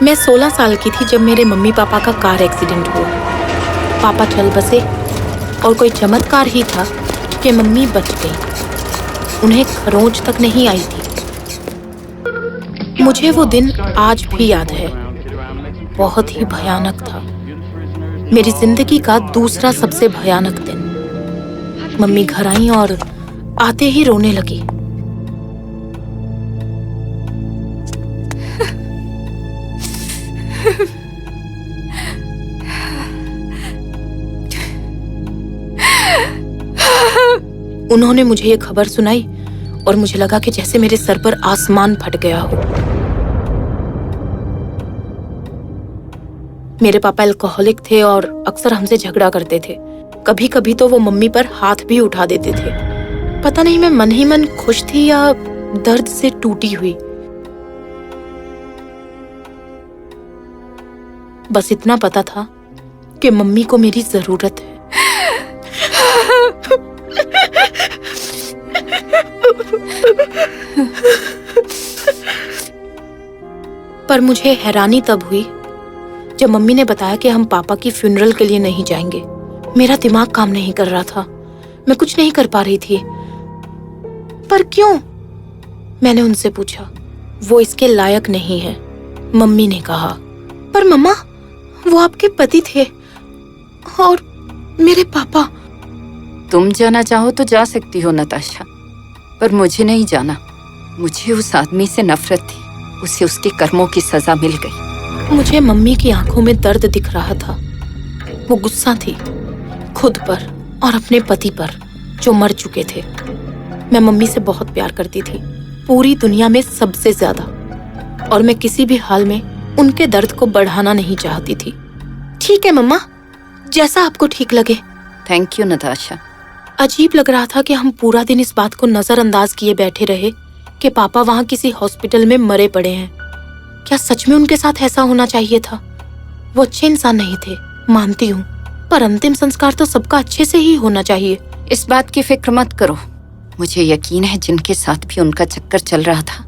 मैं 16 साल की थी जब मेरे मम्मी पापा का कार एक्सीडेंट हुआ। पापा चल बसे और कोई चमत्कार ही था कि मम्मी बच गई। उन्हें खरोंच तक नहीं आई थी। मुझे वो दिन आज भी याद है। बहुत ही भयानक था। मेरी जिंदगी का दूसरा सबसे भयानक दिन। मम्मी घर आई और आते ही रोने लगी। उन्होंने मुझे ये खबर सुनाई और मुझे लगा कि जैसे मेरे सर पर आसमान फट गया हो। मेरे पापा अल्कोहलिक थे और अक्सर हमसे झगड़ा करते थे। कभी कभी तो वो मम्मी पर हाथ भी उठा देते थे। पता नहीं मैं मन ही मन खुश थी या दर्द से टूटी हुई। बस इतना पता था कि मम्मी को मेरी जरूरत है। पर मुझे हैरानी तब हुई जब मम्मी ने बताया कि हम पापा की फ्यूनरल के लिए नहीं जाएंगे। मेरा दिमाग काम नहीं कर रहा था। मैं कुछ नहीं कर पा रही थी। पर क्यों? मैंने उनसे पूछा। वो इसके लायक नहीं है, मम्मी ने कहा। पर मम्मा, वो आपके पति थे और मेरे पापा। तुम जाना चाहो तो जा सकती हो नताशा, पर मुझे नहीं जाना। मुझे उस आदमी से नफरत थी। उसे उसके कर्मों की सजा मिल गई। मुझे मम्मी की आंखों में दर्द दिख रहा था। वो गुस्सा थी खुद पर और अपने पति पर जो मर चुके थे। मैं मम्मी से बहुत प्यार करती थी, पूरी दुनिया में सबसे ज्यादा। और मैं किसी भी हाल में उनके दर्द को बढ़ाना नहीं चाहती थी। ठीक है मम्मा, जैसा आपको ठीक लगे। Thank you Natasha. अजीब लग रहा था कि हम पूरा दिन इस बात को नजरअंदाज किए बैठे रहे कि पापा वहां किसी हॉस्पिटल में मरे पड़े हैं। क्या सच में उनके साथ ऐसा होना चाहिए था? वो अच्छे इंसान नहीं थे, मानती हूँ, पर अंतिम संस्कार तो सबका अच्छे से ही होना चाहिए। इस बात की फिक्र मत करो। मुझे यकीन है जिनके साथ भी उनका चक्कर चल रहा था,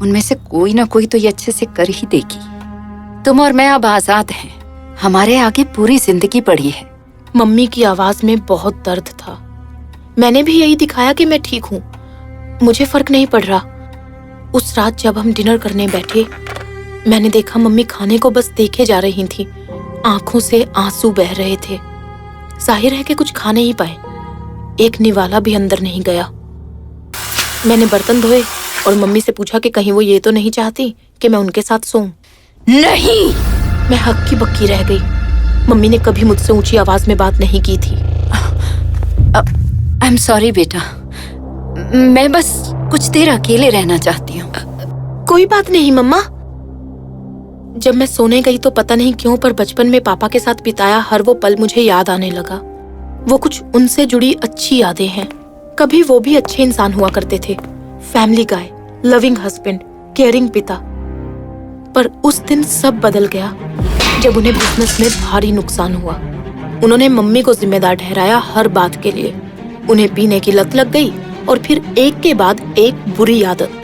उनमें से कोई ना कोई तो ये अच्छे से कर ही देगी। तुम और मैं अब आजाद हैं। हमारे आगे पूरी जिंदगी पड़ी है। मम्मी की आवाज में बहुत दर्द था। मैंने भी यही दिखाया कि मैं ठीक हूँ, मुझे फर्क नहीं पड़ रहा। उस रात जब हम डिनर करने बैठे, मैंने देखा मम्मी खाने को बस देखे जा रही थी। आंखों से आंसू बह रहे थे। जाहिर है कि कुछ खा नहीं पाए। एक निवाला भी अंदर नहीं गया। मैंने बर्तन धोए और मम्मी से पूछा कि कहीं वो ये तो नहीं चाहती कि मैं उनके साथ सोऊं। नहीं! मैं हक्की बक्की रह गई। मम्मी ने कभी मुझसे ऊंची आवाज में बात नहीं की थी। आई एम सॉरी बेटा, मैं बस कुछ देर अकेले रहना चाहती हूँ। कोई बात नहीं मम्मा। जब मैं सोने गई तो पता नहीं क्यों, पर बचपन में पापा के साथ बिताया हर वो पल मुझे याद आने लगा। वो कुछ उनसे जुड़ी अच्छी यादें हैं। कभी वो भी अच्छे इंसान हुआ करते थे, फैमिली गाय, लविंग हस्बैंड, केयरिंग पिता। पर उस दिन सब बदल गया जब उन्हें बिजनेस में भारी नुकसान हुआ। उन्होंने मम्मी को जिम्मेदार ठहराया हर बात के लिए। उन्हें पीने की लत लग गई और फिर एक के बाद एक बुरी आदत।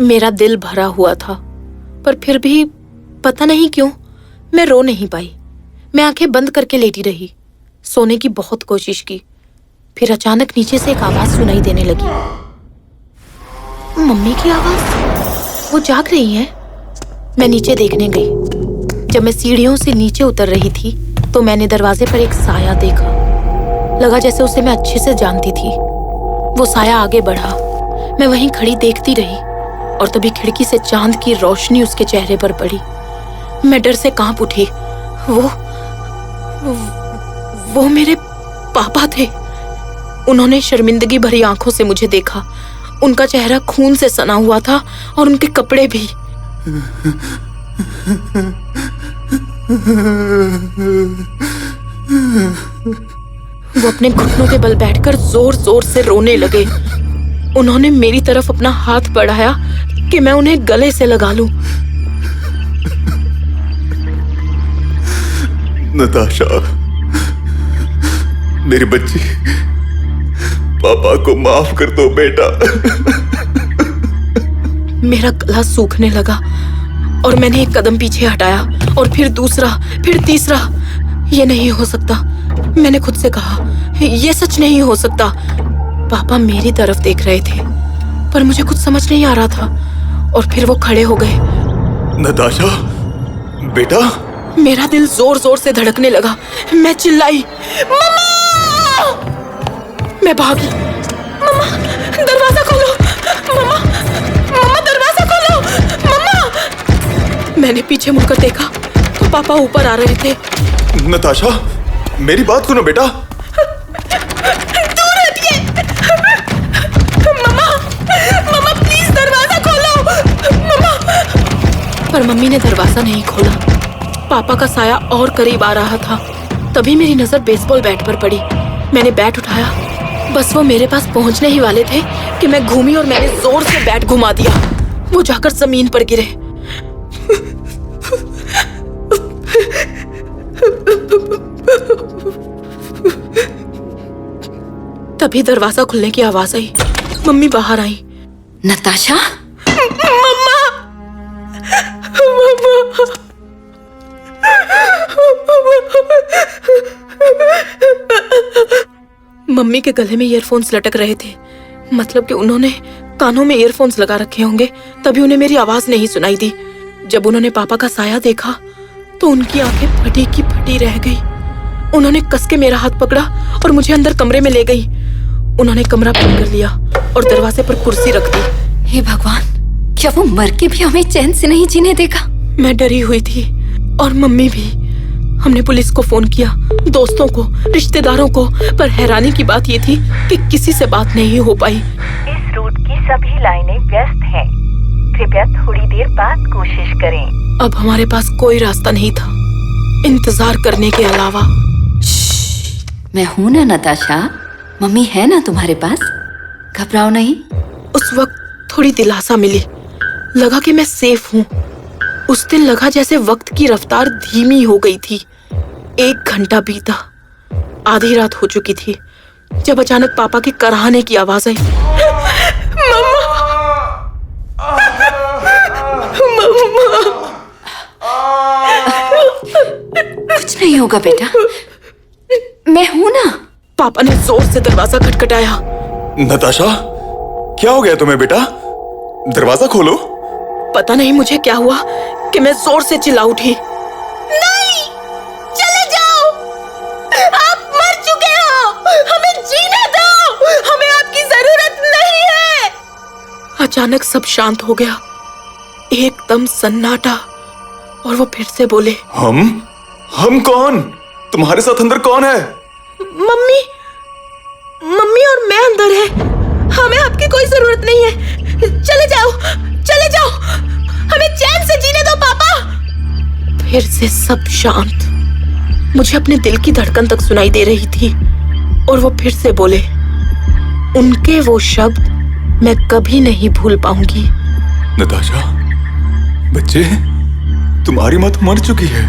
मेरा दिल भरा हुआ था, पर फिर भी पता नहीं क्यों मैं रो नहीं पाई। मैं आंखें बंद करके लेटी रही, सोने की बहुत कोशिश की। फिर अचानक नीचे से एक आवाज सुनाई देने लगी। मम्मी की आवाज। वो जाग रही हैं। मैं नीचे देखने गई। जब मैं सीढ़ियों से नीचे उतर रही थी तो मैंने दरवाजे पर एक साया देखा। लगा जैसे उसे मैं अच्छे से जानती थी। वो साया आगे बढ़ा। मैं वहीं खड़ी देखती रही और तभी खिड़की से चांद की रोशनी उसके चेहरे पर पड़ी। मैं डर से कांप उठी। वो मेरे पापा थे। उन्होंने शर्मिंदगी भरी आंखों से मुझे देखा। उनका चेहरा खून से सना हुआ था और उनके कपड़े भी। वो अपने घुटनों के बल बैठकर जोर जोर से रोने लगे। उन्होंने मेरी तरफ अपना हाथ बढ़ाया कि मैं उन्हें गले से लगा लूं। नताशा, मेरी बच्ची, पापा को माफ कर दो बेटा। मेरा गला सूखने लगा और मैंने एक कदम पीछे हटाया और फिर दूसरा, फिर तीसरा। ये नहीं हो सकता, मैंने खुद से कहा, ये सच नहीं हो सकता। पापा मेरी तरफ देख रहे थे पर मुझे कुछ समझ नहीं आ रहा था और फिर वो खड़े हो गए। नताशा, बेटा। मेरा दिल जोर जोर से धड़कने लगा। मैं चिल्लाई, मम्मा! मैं भागी। मम्मा, दरवाजा खोलो! मम्मा, मम्मा दरवाजा खोलो! मम्मा! मैंने पीछे मुड़कर देखा तो पापा ऊपर आ रहे थे। नताशा, मेरी बात सुनो बेटा। दूर हटिए! मम्मा, मम्मा प्लीज दरवाजा खोलो! मम्मा! पर मम्मी ने दरवाजा नहीं खोला। पापा का साया और करीब आ रहा था। तभी मेरी नजर बेसबॉल बैट पर पड़ी। मैंने बैट उठाया, बस वो मेरे पास पहुंचने ही वाले थे कि मैं घूमी और मैंने जोर से बैट घुमा दिया। वो जाकर जमीन पर गिरे। तभी दरवाजा खुलने की आवाज आई। मम्मी बाहर आई। नताशा, मम्मा! मम्मा! मम्मी के गले में ईयरफोन्स लटक रहे थे। मतलब कि उन्होंने कानों में ईयरफोन्स लगा रखे होंगे, तभी उन्हें मेरी आवाज नहीं सुनाई दी। जब उन्होंने पापा का साया देखा तो उनकी आंखें फटी की फटी रह गई। उन्होंने कस के मेरा हाथ पकड़ा और मुझे अंदर कमरे में ले गई। उन्होंने कमरा बंद कर लिया और दरवाजे पर कुर्सी रख दी। हे भगवान, क्या वो मर के भी हमें चैन से नहीं जीने देगा? मैं डरी हुई थी और मम्मी भी। हमने पुलिस को फोन किया, दोस्तों को, रिश्तेदारों को, पर हैरानी की बात ये थी कि किसी से बात नहीं हो पाई। इस रूट की सभी लाइनें व्यस्त हैं। कृपया थोड़ी देर बाद कोशिश करें। अब हमारे पास कोई रास्ता नहीं था इंतजार करने के अलावा। मैं हूं ना नताशा, मम्मी है ना तुम्हारे पास, घबराओ नहीं। उस वक्त थोड़ी दिलासा मिली, लगा कि मैं सेफ हूँ। उस दिन लगा जैसे वक्त की रफ्तार धीमी हो गई थी। 1 घंटा बीता, आधी रात हो चुकी थी जब अचानक पापा के कराहने की आवाज आई। मम्मा! मम्मा! कुछ नहीं होगा बेटा, मैं हूं ना। पापा ने जोर से दरवाजा खटखटाया। नताशा, क्या हो गया तुम्हें बेटा? दरवाजा खोलो। पता नहीं मुझे क्या हुआ कि मैं जोर से चिल्ला उठी। नहीं! चले जाओ! आप मर चुके हो! हमें जीने दो! हमें आपकी जरूरत नहीं है! अचानक सब शांत हो गया, एकदम सन्नाटा। और वो फिर से बोले, हम कौन? तुम्हारे साथ अंदर कौन है? मम्मी! मम्मी और मैं अंदर है। हमें आपकी कोई जरूरत नहीं है। चले जाओ, चले जाओ! हमें चैन से जीने दो पापा! फिर से सब शांत। मुझे अपने दिल की धड़कन तक सुनाई दे रही थी और वो फिर से बोले। उनके वो शब्द मैं कभी नहीं भूल पाऊंगी। नताशा, बच्चे, तुम्हारी माँ तो मर चुकी है।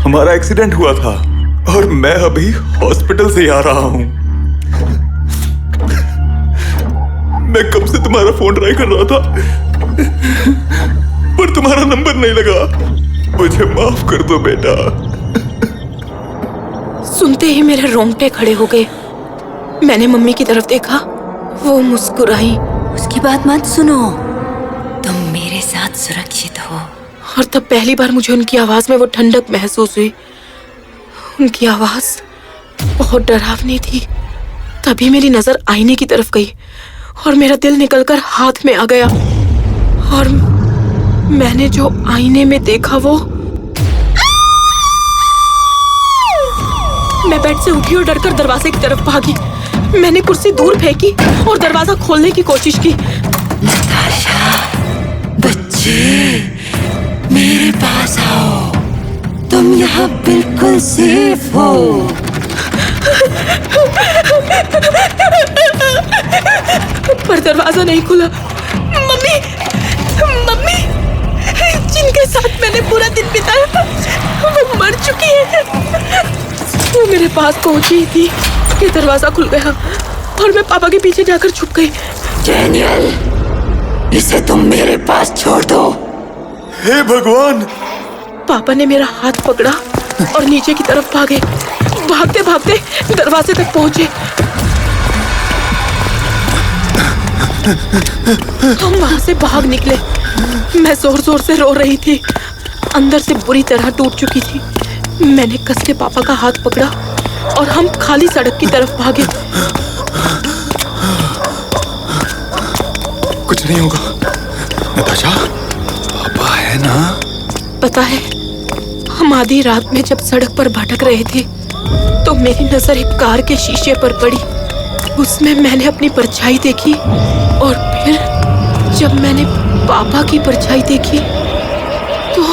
हमारा एक्सीडेंट हुआ था और मैं अभी हॉस्पिटल से आ रहा हूँ। मैं कब से तुम्हारा फोन ट्राई कर रहा था पर तुम्हारा नंबर नहीं लगा। मुझे माफ कर दो बेटा। सुनते ही मेरे रोंगटे खड़े हो गए। मैंने मम्मी की तरफ देखा, वो मुस्कुराई। उसकी बात मत सुनो, तुम मेरे साथ सुरक्षित हो। और तब पहली बार मुझे उनकी आवाज में वो ठंडक महसूस हुई। उनकी आवाज बहुत डरावनी थी। तभी मेरी नजर आईने की तरफ गई और मेरा दिल निकलकर हाथ में आ गया। और मैंने जो आईने में देखा वो, मैं बेड से उठी और डरकर दरवाजे की तरफ भागी। मैंने कुर्सी दूर फेंकी और दरवाजा खोलने की कोशिश की। नताशा, बच्चे, मेरे पास आओ। तुम यहाँ बिल्कुल सेफ हो। पर दरवाजा नहीं खुला। मम्मी! मम्मी! जिनके साथ मैंने पूरा दिन बिताया वो मर चुकी है। वो मेरे पास पहुंची थी कि दरवाजा खुल गया और मैं पापा के पीछे जाकर छुप गई। डैनियल, इसे तुम मेरे पास छोड़ दो। हे भगवान! पापा ने मेरा हाथ पकड़ा और नीचे की तरफ भागे। भागते भागते दरवाजे तक पहुंचे। हम वहां से भाग निकले। मैं जोर जोर से रो रही थी, अंदर से बुरी तरह टूट चुकी थी। मैंने कस के पापा का हाथ पकड़ा और हम खाली सड़क की तरफ भागे। कुछ नहीं होगा नताशा, पापा है ना? पता है, हम आधी रात में जब सड़क पर भटक रहे थे तो मेरी नजर एक कार के शीशे पर पड़ी। उसमें मैंने अपनी परछाई देखी और फिर जब मैंने पापा की परछाई देखी तो